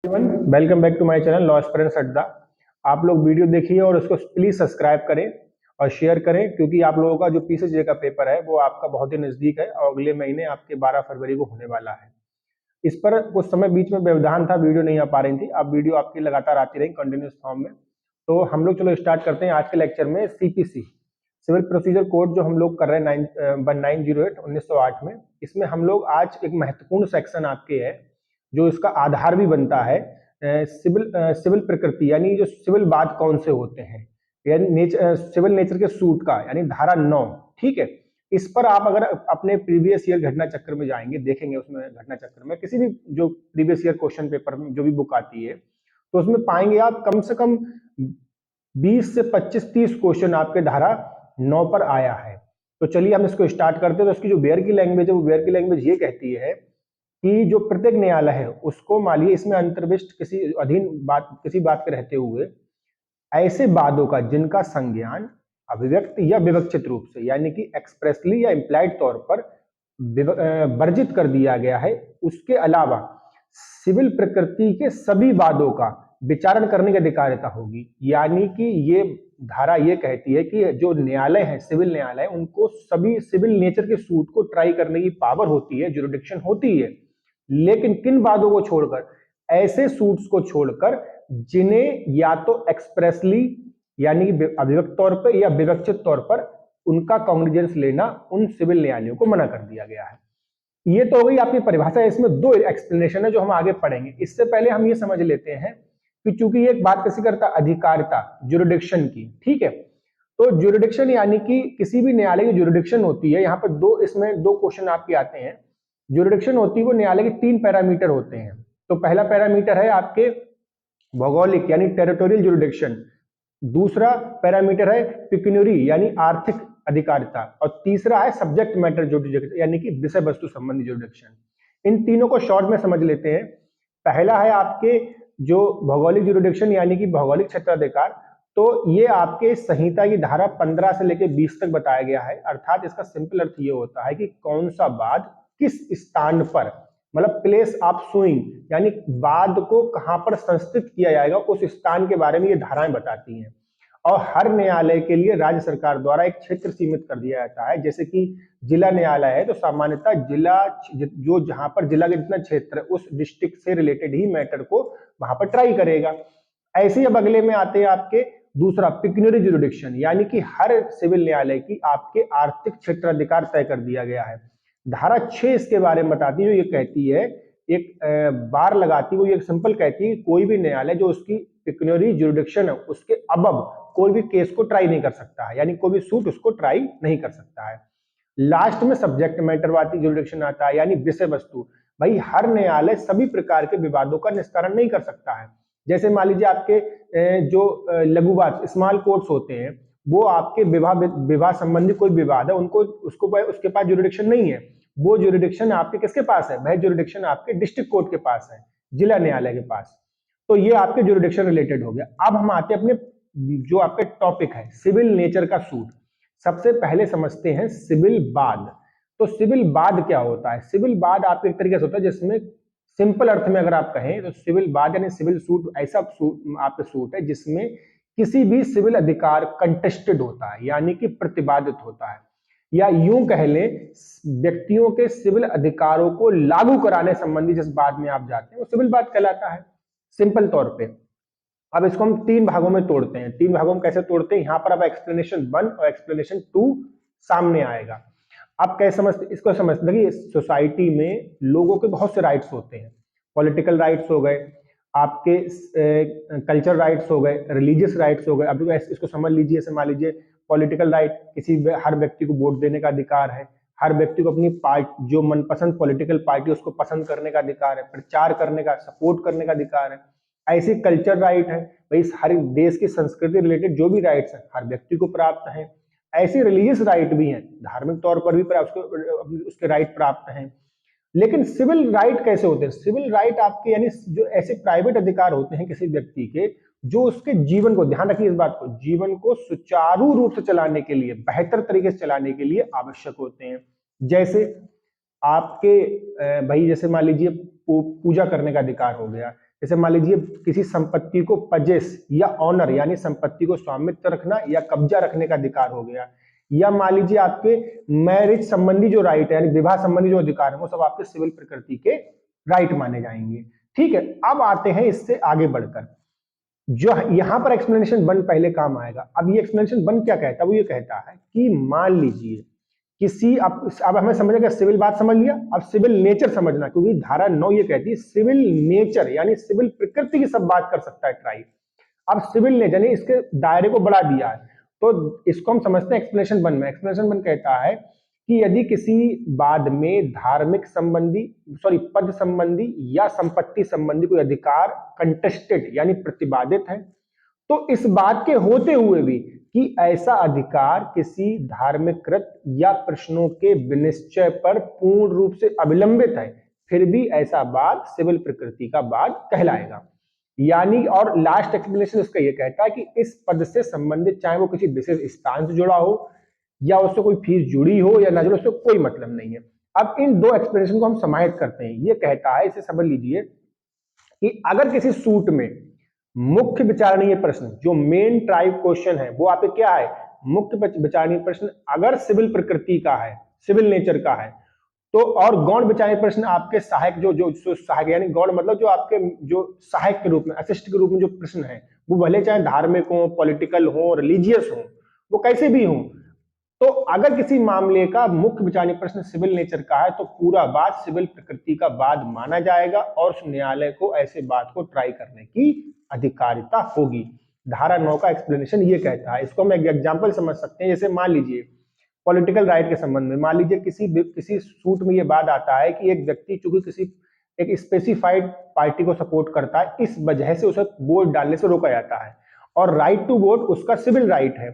Welcome back to my channel law aspirants Adda. आप लोग video देखिए और उसको प्लीज सब्सक्राइब करें और शेयर करें, क्योंकि आप लोगों का जो पीसीजे का पेपर है वो आपका बहुत ही नजदीक है और अगले महीने आपके 12 फरवरी को होने वाला है। इस पर कुछ समय बीच में व्यवधान था, वीडियो नहीं आ पा रही थी। अब वीडियो आपकी लगातार आती रही कंटिन्यूस फॉर्म में। तो हम लोग चलो स्टार्ट करते हैं आज के लेक्चर में। सीपीसी सिविल प्रोसीजर कोड जो हम लोग कर रहे हैं 1908 में, इसमें हम लोग आज एक महत्वपूर्ण सेक्शन आपके है जो इसका आधार भी बनता है। सिविल प्रकृति यानी जो सिविल बाद कौन से होते हैं, यानी सिविल नेचर के सूट का, यानी धारा 9। ठीक है, इस पर आप अगर अपने प्रीवियस ईयर घटना चक्र में जाएंगे, देखेंगे उसमें घटना चक्र में किसी भी जो प्रीवियस ईयर क्वेश्चन पेपर में जो भी बुक आती है, तो उसमें पाएंगे आप कम से कम 20 से 25-30 क्वेश्चन आपके धारा 9 पर आया है। तो चलिए हम इसको स्टार्ट करते हैं। तो इसकी जो बेयर की लैंग्वेज है, वो बेयर की लैंग्वेज ये कहती है कि जो प्रत्येक न्यायालय है उसको मानिए इसमें अंतर्विष्ट किसी बात के रहते हुए ऐसे वादों का जिनका संज्ञान अभिव्यक्त या विवक्षित रूप से, यानी कि एक्सप्रेसली या इम्प्लाइड तौर पर वर्जित कर दिया गया है, उसके अलावा सिविल प्रकृति के सभी वादों का विचारण करने की अधिकारिता होगी। यानी कि ये धारा ये कहती है कि जो न्यायालय है, सिविल न्यायालय, उनको सभी सिविल नेचर के सूट को ट्राई करने की पावर होती है, जुरिडिक्शन होती है, लेकिन किन वादों को छोड़कर, ऐसे सूट्स को छोड़कर जिन्हें या तो एक्सप्रेसली यानी अभिव्यक्त तौर पर या विवक्षित तौर पर उनका कॉग्निजेंस लेना उन सिविल न्यायालयों को मना कर दिया गया है। ये तो हो गई आपकी परिभाषा। इसमें दो एक्सप्लेनेशन है जो हम आगे पढ़ेंगे। इससे पहले हम ये समझ लेते हैं कि चूंकि ये एक बात कैसे करता, अधिकारिता, जुरिडिक्शन की। ठीक है, तो जुरिडिक्शन यानी कि किसी भी न्यायालय की जुरिडिक्शन होती है। यहाँ पर इसमें दो क्वेश्चन आपके आते हैं। जुरिडिक्शन होती है वो न्यायालय के 3 पैरामीटर होते हैं। तो पहला पैरामीटर है आपके भौगोलिक यानी टेरिटोरियल जुरिडिक्शन, दूसरा पैरामीटर है पिक्यूनियरी यानी आर्थिक अधिकारिता, और तीसरा है सब्जेक्ट मैटर जुरिडिक्शन यानी कि विषय वस्तु संबंधी जुरिडिक्शन। इन तीनों को शॉर्ट में समझ लेते हैं। पहला है आपके जो भौगोलिक जुरिडिक्शन यानी कि भौगोलिक क्षेत्राधिकार। तो ये आपके संहिता की धारा 15 से लेकर 20 तक बताया गया है। अर्थात इसका सिंपल अर्थ ये होता है कि कौन सा वाद किस स्थान पर, मतलब प्लेस ऑफ सुइंग, यानी वाद को कहां पर संस्थित किया जाएगा, उस स्थान के बारे में ये धाराएं बताती हैं। और हर न्यायालय के लिए राज्य सरकार द्वारा एक क्षेत्र सीमित कर दिया जाता है। जैसे कि जिला न्यायालय है तो सामान्यतः जिला जो जहां पर जिला का जितना क्षेत्र है उस डिस्ट्रिक्ट से रिलेटेड ही मैटर को वहां पर ट्राई करेगा। ऐसे ही अब अगले में आते हैं आपके दूसरा पिक्यूनियरी जुरिडिक्शन, यानी कि हर सिविल न्यायालय की आपके आर्थिक क्षेत्राधिकार तय कर दिया गया है। धारा 6 इसके बारे में बताती है, जो ये कहती है, एक बार लगाती है, वो ये सिंपल कहती है कोई भी न्यायालय जो उसकी पिक्यूनियरी जुरिडिक्शन है उसके अबव कोई भी केस को ट्राई नहीं कर सकता है, यानी कोई भी सूट उसको ट्राई नहीं कर सकता है। लास्ट में सब्जेक्ट मैटर वाली जुरिडिक्शन आता है, यानी विषय वस्तु। भाई हर न्यायालय सभी प्रकार के विवादों का निस्तारण नहीं कर सकता है। जैसे मान लीजिए आपके जो लघुवाद स्मॉल कोर्ट्स होते हैं, वो आपके विवाह संबंधी कोई विवाद है, उनको उसके पास जुरिडिक्शन नहीं है। वो जुरिडिक्शन आपके किसके पास है, वह जुरिडिक्शन आपके डिस्ट्रिक्ट कोर्ट के पास है, जिला न्यायालय के पास। तो ये आपके जुरिडिक्शन रिलेटेड हो गया। अब हम आते हैं अपने जो आपके टॉपिक है सिविल नेचर का सूट। सबसे पहले समझते हैं सिविल वाद। तो सिविल वाद क्या होता है? सिविल वाद आपके एक तरीके से होता है जिसमें सिंपल अर्थ में अगर आप कहें तो सिविल वाद यानी सिविल सूट ऐसा आपका सूट है जिसमें किसी भी सिविल अधिकार कंटेस्टेड होता है, यानी कि प्रतिवादित होता है, या यूं कह लें व्यक्तियों के सिविल अधिकारों को लागू कराने संबंधी जिस बात में आप जाते हैं वो सिविल वाद कहलाता है, सिंपल तौर पे। अब इसको हम 3 भागों में तोड़ते हैं। 3 भागों में कैसे तोड़ते हैं, यहां पर अब एक्सप्लेनेशन 1 और एक्सप्लेनेशन 2 सामने आएगा। आप कैसे समझते, इसको समझते, देखिए सोसाइटी में लोगों के बहुत से राइट्स होते हैं। पॉलिटिकल राइट्स हो गए, आपके कल्चर राइट्स हो गए, रिलीजियस राइट्स हो गए। अब इसको समझ लीजिए, ऐसे मान लीजिए पॉलिटिकल राइट, हर व्यक्ति को वोट देने का अधिकार है, हर व्यक्ति को अपनी जो मनपसंद पॉलिटिकल पार्टी उसको पसंद करने का अधिकार है, प्रचार करने का, सपोर्ट करने का अधिकार है। ऐसी कल्चर राइट है, भाई हर देश की संस्कृति रिलेटेड जो भी राइट्स है हर व्यक्ति को प्राप्त है। ऐसे रिलीजियस राइट भी हैं, धार्मिक तौर पर भी उसके राइट प्राप्त हैं। लेकिन सिविल राइट कैसे होते हैं? सिविल राइट आपके यानी जो ऐसे प्राइवेट अधिकार होते हैं किसी व्यक्ति के, जो उसके जीवन को, ध्यान रखिए इस बात को, जीवन को सुचारू रूप से चलाने के लिए, बेहतर तरीके से चलाने के लिए आवश्यक होते हैं। जैसे आपके भाई जैसे मान लीजिए पूजा करने का अधिकार हो गया, जैसे मान लीजिए किसी संपत्ति को पजेस या ऑनर यानी संपत्ति को स्वामित्व रखना या कब्जा रखने का अधिकार हो गया, या मान लीजिए आपके मैरिज संबंधी जो राइट है यानी विवाह संबंधी जो अधिकार है वो सब आपके सिविल प्रकृति के राइट माने जाएंगे। ठीक है, अब आते हैं इससे आगे बढ़कर, जो यहां पर एक्सप्लेनेशन 1 पहले काम आएगा। अब ये एक्सप्लेनेशन 1 क्या कहता है, वो ये कहता है कि मान लीजिए किसी, अब हमें समझेगा सिविल बात समझ लिया, अब सिविल नेचर समझना, क्योंकि धारा 9 ये कहती है सिविल नेचर यानी सिविल प्रकृति की सब बात कर सकता है ट्राइब। अब सिविल नेचर ने इसके दायरे को बढ़ा दिया है, तो इसको हम समझते हैं एक्सप्लेनेशन 1 में। एक्सप्लेनेशन 1 कहता है कि यदि किसी बाद में धार्मिक संबंधी पद संबंधी या संपत्ति संबंधी कोई अधिकार कंटेस्टेड यानी प्रतिवादित है, तो इस बात के होते हुए भी कि ऐसा अधिकार किसी धार्मिक कृत या प्रश्नों के विनिश्चय पर पूर्ण रूप से अविलंबित है, फिर भी ऐसा वाद सिविल प्रकृति का वाद कहलाएगा। यानी और लास्ट एक्सप्लेनेशन उसका यह कहता है कि इस पद से संबंधित चाहे वो किसी विशेष स्थान से जुड़ा हो या उससे कोई फीस जुड़ी हो या ना जुड़ी, उससे कोई मतलब नहीं है। अब इन दो एक्सप्लेनेशन को हम समाहित करते हैं। ये कहता है, इसे समझ लीजिए कि अगर किसी सूट में मुख्य विचारणीय प्रश्न जो मेन ट्राइब क्वेश्चन है वो आपके क्या है, मुख्य विचारणीय प्रश्न अगर सिविल प्रकृति का है, सिविल नेचर का है, तो और गौण विचारणीय प्रश्न आपके सहायक जो सहायक यानी गौण मतलब जो आपके जो सहायक के रूप में असिस्ट के रूप में जो प्रश्न है वो भले चाहे धार्मिक हो, पॉलिटिकल हो, रिलीजियस हो, वो कैसे भी हो, तो अगर किसी मामले का मुख्य विचारणीय प्रश्न सिविल नेचर का है तो पूरा वाद सिविल प्रकृति का वाद माना जाएगा और उस न्यायालय को ऐसे वाद को ट्राई करने की अधिकारिता होगी। धारा 9 का एक्सप्लेनेशन ये कहता है। इसको हम एक एग्जांपल समझ सकते हैं। जैसे मान लीजिए पॉलिटिकल राइट के संबंध में, मान लीजिए किसी सूट में ये बात आता है कि एक व्यक्ति चूंकि किसी एक स्पेसिफाइड पार्टी को सपोर्ट करता है, इस वजह से उसे वोट डालने से रोका जाता है और राइट टू वोट उसका सिविल राइट है।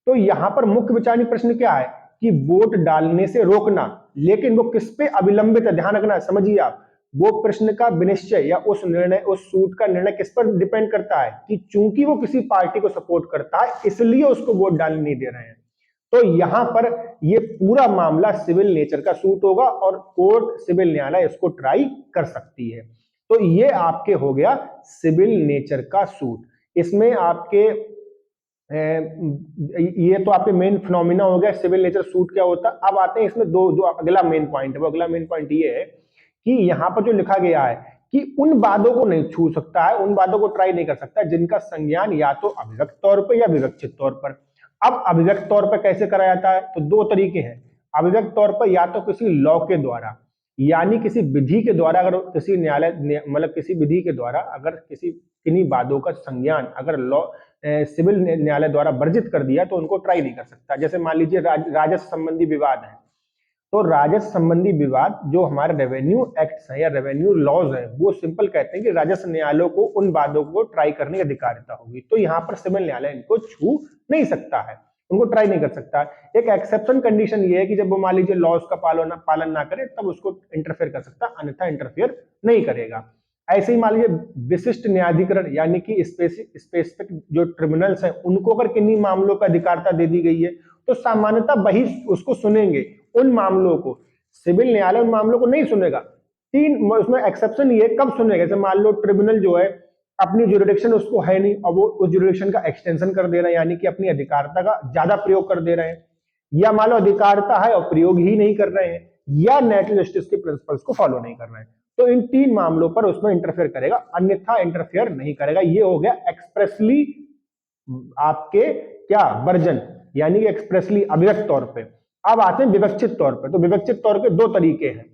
तो यहां पर मुख्य विचारणीय प्रश्न क्या है कि वोट डालने से रोकना, लेकिन वो किस पे अविलंबित है, ध्यान रखना, समझिए आप, वो प्रश्न का विनिश्चय या उस निर्णय, उस सूट का निर्णय किस पर डिपेंड करता है कि चूंकि वो किसी पार्टी को सपोर्ट करता है इसलिए उसको वोट डालने नहीं दे रहे हैं। तो यहां पर ये पूरा मामला सिविल नेचर का सूट होगा और कोर्ट सिविल न्यायालय इसको ट्राई कर सकती है। तो ये आपके हो गया सिविल नेचर का सूट। इसमें आपके ये तो आपके मेन फिनोमिना हो गया सिविल नेचर सूट क्या होता है। अब आते हैं इसमें दो अगला मेन पॉइंट है। वो अगला मेन पॉइंट ये है कि यहां पर जो लिखा गया है कि उन वादों को नहीं छू सकता है, उन वादों को ट्राई नहीं कर सकता जिनका संज्ञान या तो अभिव्यक्त तौर पर या विवक्षित तौर पर। अब अभिव्यक्त तौर पर कैसे करा जाता है, तो दो तरीके हैं। अभिव्यक्त तौर पर या तो किसी लॉ के द्वारा यानी किसी विधि के द्वारा, अगर किसी न्यायालय मतलब किसी विधि के द्वारा अगर किसी किन्हीं वादों का संज्ञान अगर लॉ सिविल न्यायालय द्वारा वर्जित कर दिया तो उनको ट्राई नहीं कर सकता। जैसे मान लीजिए राजस्व संबंधी विवाद है, तो राजस्व संबंधी विवाद जो हमारे रेवेन्यू एक्ट्स हैं या रेवेन्यू लॉज हैं वो सिंपल कहते हैं कि राजस्व न्यायालयों को उन वादों को ट्राई करने की अधिकारिता होगी। तो यहाँ पर सिविल न्यायालय इनको छू नहीं सकता है, उनको ट्राई नहीं कर सकता। एक एक्सेप्शन कंडीशन ये है कि जब वो मान लीजिए लॉज का पालन ना करे तब उसको इंटरफेयर कर सकता, अन्यथा इंटरफेयर नहीं करेगा। ऐसे ही मान लीजिए विशिष्ट न्यायाधिकरण यानी कि स्पेसिफिक जो ट्रिब्यूनल्स हैं उनको अगर किन्हीं मामलों पर अधिकारिता दे दी गई है तो सामान्यतः वही उसको सुनेंगे, उन मामलों को। सिविल न्यायालय उन मामलों को नहीं सुनेगा। उसमें एक्सेप्शन ये कब सुनेगा, जैसे मान लो ट्रिब्यूनल जो है अपनी जुरिडिक्शन उसको है नहीं और वो उस जुरिडिक्शन का एक्सटेंशन कर दे रहे हैं यानी कि अपनी अधिकारिता का ज्यादा प्रयोग कर दे रहे हैं, या मान लो अधिकारिता है और प्रयोग ही नहीं कर रहे हैं, या नेचुरल जस्टिस के प्रिंसिपल्स को फॉलो नहीं कर रहे हैं। तो इन तीन मामलों पर उसमें इंटरफेयर करेगा, अन्यथा इंटरफेयर नहीं करेगा। ये हो गया एक्सप्रेसली आपके क्या वर्जन यानी कि एक्सप्रेसली अभिव्यक्त तौर पे। अब आते हैं विवक्षित तौर पे। तो विवक्षित तौर के दो तरीके हैं।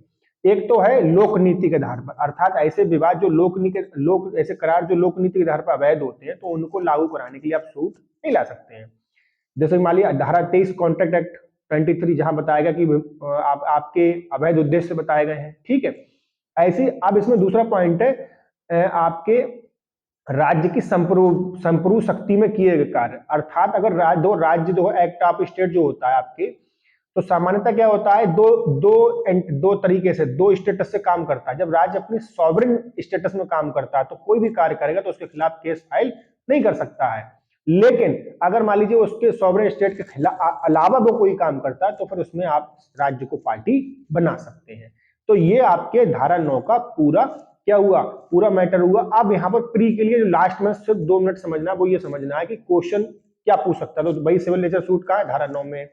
एक तो है लोक नीति के आधार पर, अर्थात ऐसे विवाद जो ऐसे करार जो लोक नीति के आधार पर अवैध होते हैं तो उनको लागू कराने के लिए आप सूट नहीं ला सकते हैं। जैसे मान लिया धारा 23 कॉन्ट्रैक्ट एक्ट 23 जहां बताएगा कि आपके अवैध उद्देश्य बताए गए हैं, ठीक है। ऐसे अब इसमें दूसरा पॉइंट है आपके राज्य की संप्रभु शक्ति में किए गए कार्य, अर्थात अगर दो राज्य जो एक्ट ऑफ स्टेट जो होता है आपके, तो सामान्यतः क्या होता है दो तरीके से दो स्टेटस से काम करता है। जब राज्य अपनी सॉवरेन स्टेटस में काम करता है तो कोई भी कार्य करेगा तो उसके खिलाफ केस फाइल नहीं कर सकता है, लेकिन अगर मान लीजिए उसके सॉवरेन स्टेट के खिलाफ अलावा वो कोई काम करता है तो फिर उसमें आप राज्य को पार्टी बना सकते हैं। तो ये आपके धारा 9 का पूरा क्या हुआ, पूरा मैटर हुआ। अब यहाँ पर प्री के लिए जो लास्ट में सिर्फ 2 मिनट समझना है, वो ये समझना है कि क्वेश्चन क्या पूछ सकता है। तो भाई सिविल नेचर सूट का है धारा 9 में,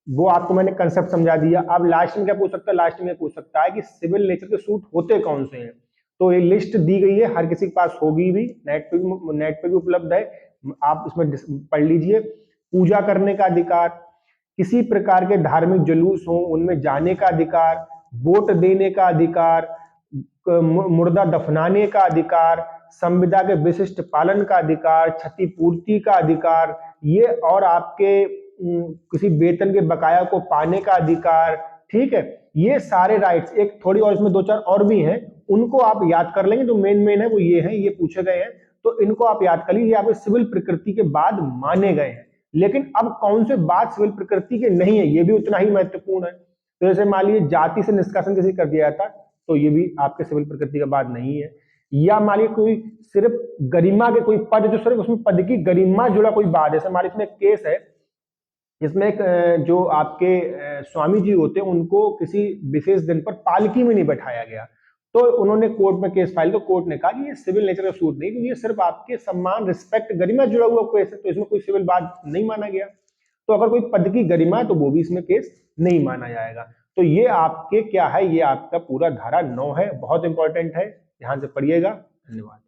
वो आपको मैंने कंसेप्ट समझा दिया। अब लास्ट में क्या पूछ सकता है, लास्ट में पूछ सकता है कि सिविल नेचर के सूट होते कौन से हैं। तो ये लिस्ट दी गई है, हर किसी के पास होगी भी, नेट पे भी उपलब्ध है, आप इसमें पढ़ लीजिए। पूजा करने का अधिकार, किसी प्रकार के धार्मिक जुलूस हो उनमें जाने का अधिकार, वोट देने का अधिकार, मुर्दा दफनाने का अधिकार, संविदा के विशिष्ट पालन का अधिकार, क्षतिपूर्ति का अधिकार, ये और आपके किसी वेतन के बकाया को पाने का अधिकार, ठीक है। ये सारे राइट्स, एक थोड़ी और इसमें 2-4 और भी हैं, उनको आप याद कर लेंगे। जो मेन है वो ये है, ये पूछे गए हैं, तो इनको आप याद कर लीजिए। आपके सिविल प्रकृति के बाद माने गए हैं। लेकिन अब कौन से बाद सिविल प्रकृति के नहीं है, ये भी उतना ही महत्वपूर्ण है। तो जैसे मान लीजिए जाति से निष्कासन किसी कर दिया जाता, तो ये भी आपके सिविल प्रकृति का बाद नहीं है। या मान लीजिए कोई सिर्फ गरिमा के कोई पद, जो सिर्फ उसमें पद की गरिमा जुड़ा कोई बाद है। जैसे मान लीजिए इसमें केस है, इसमें एक जो आपके स्वामी जी होते हैं, उनको किसी विशेष दिन पर पालकी में नहीं बैठाया गया, तो उन्होंने कोर्ट में केस फाइल, तो कोर्ट ने कहा कि ये सिविल नेचर का सूट नहीं, क्योंकि ये सिर्फ आपके सम्मान, रिस्पेक्ट, गरिमा जुड़ा हुआ केस है, तो इसमें कोई सिविल बात नहीं माना गया। तो अगर कोई पद की गरिमा है तो वो भी इसमें केस नहीं माना जाएगा। तो ये आपके क्या है, ये आपका पूरा धारा 9 है, बहुत इंपॉर्टेंट है, ध्यान से पढ़िएगा। धन्यवाद।